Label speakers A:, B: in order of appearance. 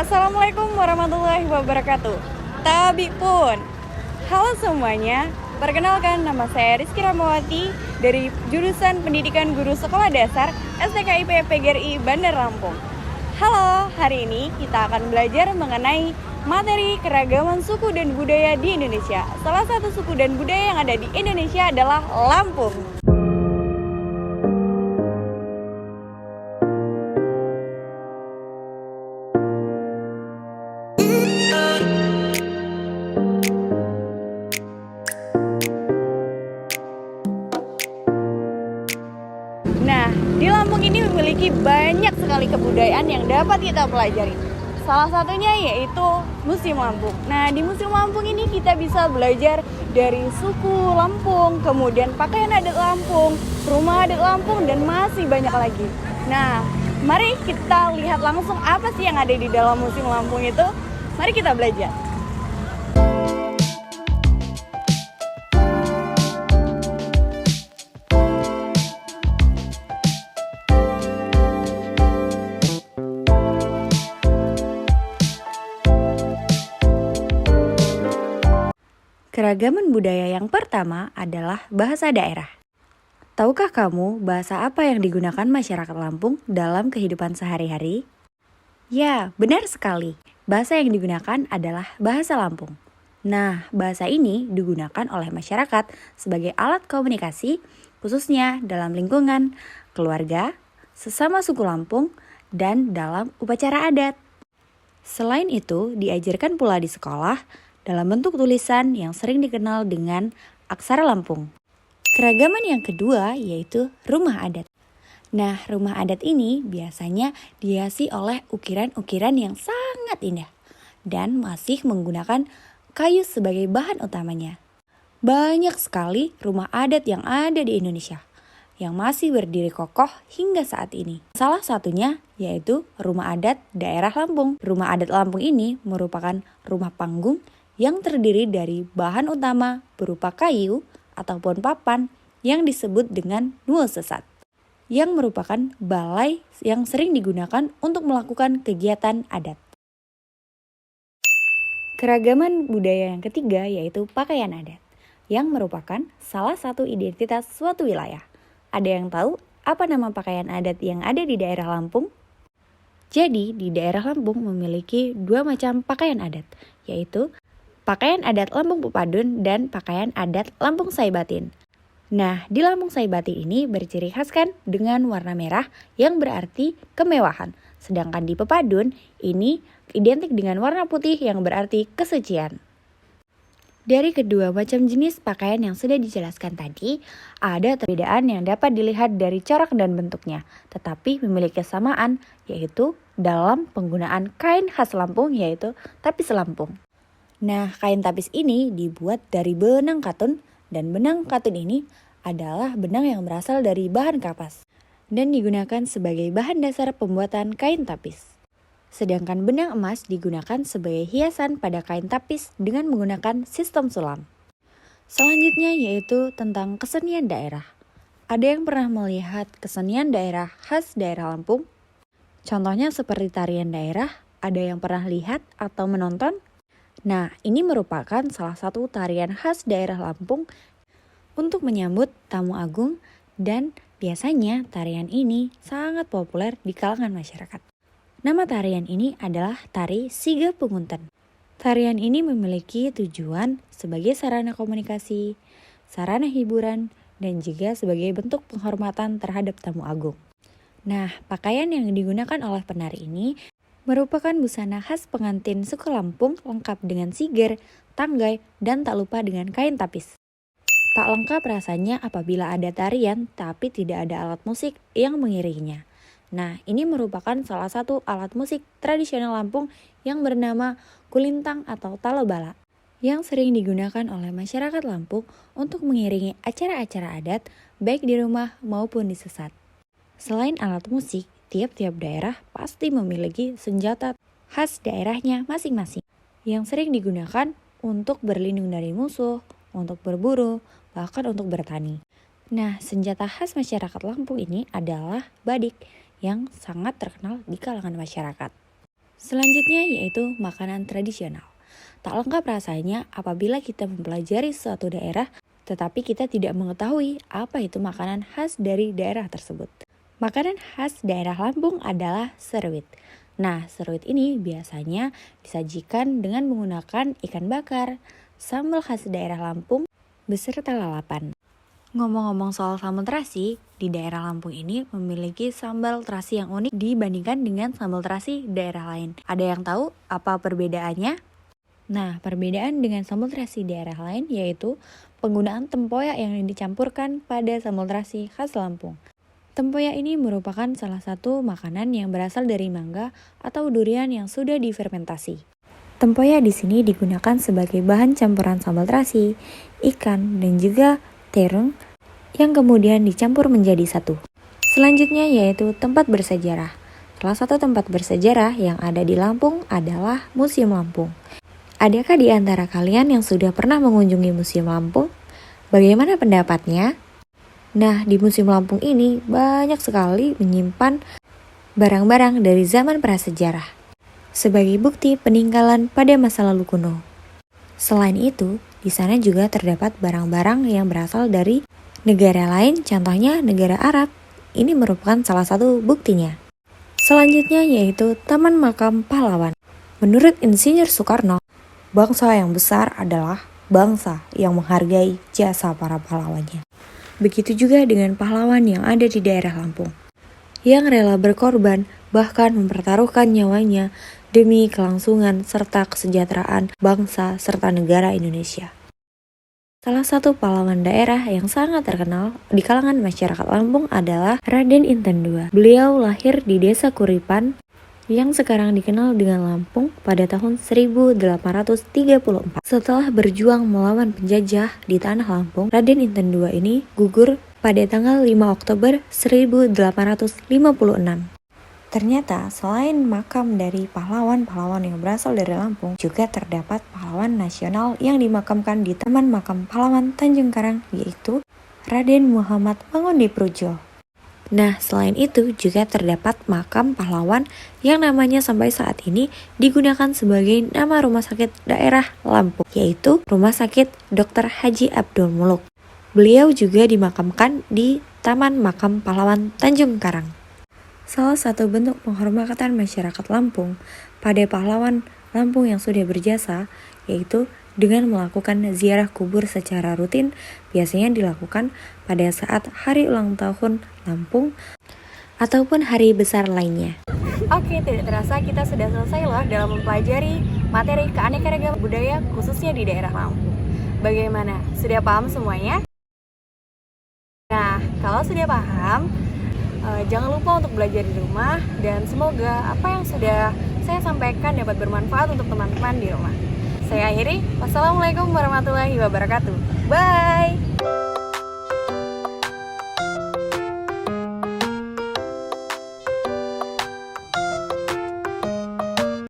A: Assalamualaikum warahmatullahi wabarakatuh. Tabi pun. Halo semuanya, perkenalkan nama saya Rizky Ramawati dari jurusan Pendidikan Guru Sekolah Dasar STKIP PGRI Bandar Lampung. Halo, hari ini kita akan belajar mengenai materi keragaman suku dan budaya di Indonesia. Salah satu suku dan budaya yang ada di Indonesia adalah Lampung. Nah, di Lampung ini memiliki banyak sekali kebudayaan yang dapat kita pelajari. Salah satunya yaitu Museum Lampung. Nah, di Museum Lampung ini kita bisa belajar dari suku Lampung, kemudian pakaian adat Lampung, rumah adat Lampung, dan masih banyak lagi. Nah, mari kita lihat langsung apa sih yang ada di dalam Museum Lampung itu. Mari kita belajar. Keragaman budaya yang pertama adalah bahasa daerah. Tahukah kamu bahasa apa yang digunakan masyarakat Lampung dalam kehidupan sehari-hari? Ya, benar sekali. Bahasa yang digunakan adalah bahasa Lampung. Nah, bahasa ini digunakan oleh masyarakat sebagai alat komunikasi, khususnya dalam lingkungan, keluarga, sesama suku Lampung, dan dalam upacara adat. Selain itu, diajarkan pula di sekolah dalam bentuk tulisan yang sering dikenal dengan aksara Lampung. Keragaman yang kedua yaitu rumah adat. Nah, rumah adat ini biasanya dihiasi oleh ukiran-ukiran yang sangat indah dan masih menggunakan kayu sebagai bahan utamanya. Banyak sekali rumah adat yang ada di Indonesia yang masih berdiri kokoh hingga saat ini. Salah satunya yaitu rumah adat daerah Lampung. Rumah adat Lampung ini merupakan rumah panggung yang terdiri dari bahan utama berupa kayu ataupun papan yang disebut dengan nuul sesat, yang merupakan balai yang sering digunakan untuk melakukan kegiatan adat. Keragaman budaya yang ketiga yaitu pakaian adat, yang merupakan salah satu identitas suatu wilayah. Ada yang tahu apa nama pakaian adat yang ada di daerah Lampung? Jadi, di daerah Lampung memiliki dua macam pakaian adat, yaitu pakaian adat Lampung Pepadun dan pakaian adat Lampung Saibatin. Nah, di Lampung Saibatin ini berciri khas kan dengan warna merah yang berarti kemewahan. Sedangkan di Pepadun ini identik dengan warna putih yang berarti kesucian. Dari kedua macam jenis pakaian yang sudah dijelaskan tadi, ada perbedaan yang dapat dilihat dari corak dan bentuknya, tetapi memiliki kesamaan yaitu dalam penggunaan kain khas Lampung yaitu tapis Lampung. Nah, kain tapis ini dibuat dari benang katun dan benang katun ini adalah benang yang berasal dari bahan kapas dan digunakan sebagai bahan dasar pembuatan kain tapis. Sedangkan benang emas digunakan sebagai hiasan pada kain tapis dengan menggunakan sistem sulam. Selanjutnya yaitu tentang kesenian daerah. Ada yang pernah melihat kesenian daerah khas daerah Lampung? Contohnya seperti tarian daerah, ada yang pernah lihat atau menonton? Nah, ini merupakan salah satu tarian khas daerah Lampung untuk menyambut tamu agung dan biasanya tarian ini sangat populer di kalangan masyarakat. Nama tarian ini adalah tari Siga Pungunten. Tarian ini memiliki tujuan sebagai sarana komunikasi, sarana hiburan, dan juga sebagai bentuk penghormatan terhadap tamu agung. Nah, pakaian yang digunakan oleh penari ini merupakan busana khas pengantin suku Lampung lengkap dengan siger, tanggai, dan tak lupa dengan kain tapis. Tak lengkap rasanya apabila ada tarian tapi tidak ada alat musik yang mengiringinya. Nah, ini merupakan salah satu alat musik tradisional Lampung yang bernama kulintang atau talobala, yang sering digunakan oleh masyarakat Lampung untuk mengiringi acara-acara adat baik di rumah maupun di sesat. Selain alat musik, tiap-tiap daerah pasti memiliki senjata khas daerahnya masing-masing yang sering digunakan untuk berlindung dari musuh, untuk berburu, bahkan untuk bertani. Nah, senjata khas masyarakat Lampung ini adalah badik yang sangat terkenal di kalangan masyarakat. Selanjutnya yaitu makanan tradisional. Tak lengkap rasanya apabila kita mempelajari suatu daerah, tetapi kita tidak mengetahui apa itu makanan khas dari daerah tersebut. Makanan khas daerah Lampung adalah seruit. Nah, seruit ini biasanya disajikan dengan menggunakan ikan bakar, sambal khas daerah Lampung, beserta lalapan. Ngomong-ngomong soal sambal terasi, di daerah Lampung ini memiliki sambal terasi yang unik dibandingkan dengan sambal terasi daerah lain. Ada yang tahu apa perbedaannya? Nah, perbedaan dengan sambal terasi daerah lain yaitu penggunaan tempoyak yang dicampurkan pada sambal terasi khas Lampung. Tempoyak ini merupakan salah satu makanan yang berasal dari mangga atau durian yang sudah difermentasi. Tempoyak di sini digunakan sebagai bahan campuran sambal terasi, ikan, dan juga terung yang kemudian dicampur menjadi satu. Selanjutnya yaitu tempat bersejarah. Salah satu tempat bersejarah yang ada di Lampung adalah Museum Lampung. Adakah di antara kalian yang sudah pernah mengunjungi Museum Lampung? Bagaimana pendapatnya? Nah, di Museum Lampung ini banyak sekali menyimpan barang-barang dari zaman prasejarah sebagai bukti peninggalan pada masa lalu kuno. Selain itu, di sana juga terdapat barang-barang yang berasal dari negara lain, contohnya negara Arab. Ini merupakan salah satu buktinya. Selanjutnya yaitu Taman Makam Pahlawan. Menurut Insinyur Soekarno, bangsa yang besar adalah bangsa yang menghargai jasa para pahlawannya. Begitu juga dengan pahlawan yang ada di daerah Lampung, yang rela berkorban bahkan mempertaruhkan nyawanya demi kelangsungan serta kesejahteraan bangsa serta negara Indonesia. Salah satu pahlawan daerah yang sangat terkenal di kalangan masyarakat Lampung adalah Raden Inten II. Beliau lahir di Desa Kuripan yang sekarang dikenal dengan Lampung pada tahun 1834. Setelah berjuang melawan penjajah di tanah Lampung, Raden Inten II ini gugur pada tanggal 5 Oktober 1856. Ternyata selain makam dari pahlawan-pahlawan yang berasal dari Lampung, juga terdapat pahlawan nasional yang dimakamkan di Taman Makam Pahlawan Tanjung Karang, yaitu Raden Muhammad Mangunkusumo. Nah, selain itu juga terdapat makam pahlawan yang namanya sampai saat ini digunakan sebagai nama rumah sakit daerah Lampung, yaitu Rumah Sakit Dr. Haji Abdul Muluk. Beliau juga dimakamkan di Taman Makam Pahlawan Tanjung Karang. Salah satu bentuk penghormatan masyarakat Lampung pada pahlawan Lampung yang sudah berjasa yaitu dengan melakukan ziarah kubur secara rutin, biasanya dilakukan pada saat hari ulang tahun Lampung ataupun hari besar lainnya. Oke, tidak terasa kita sudah selesai loh dalam mempelajari materi keanekaragaman budaya khususnya di daerah Lampung. Bagaimana? Sudah paham semuanya? Nah, kalau sudah paham, jangan lupa untuk belajar di rumah dan semoga apa yang sudah saya sampaikan dapat bermanfaat untuk teman-teman di rumah. Saya akhiri, wassalamualaikum warahmatullahi wabarakatuh. Bye!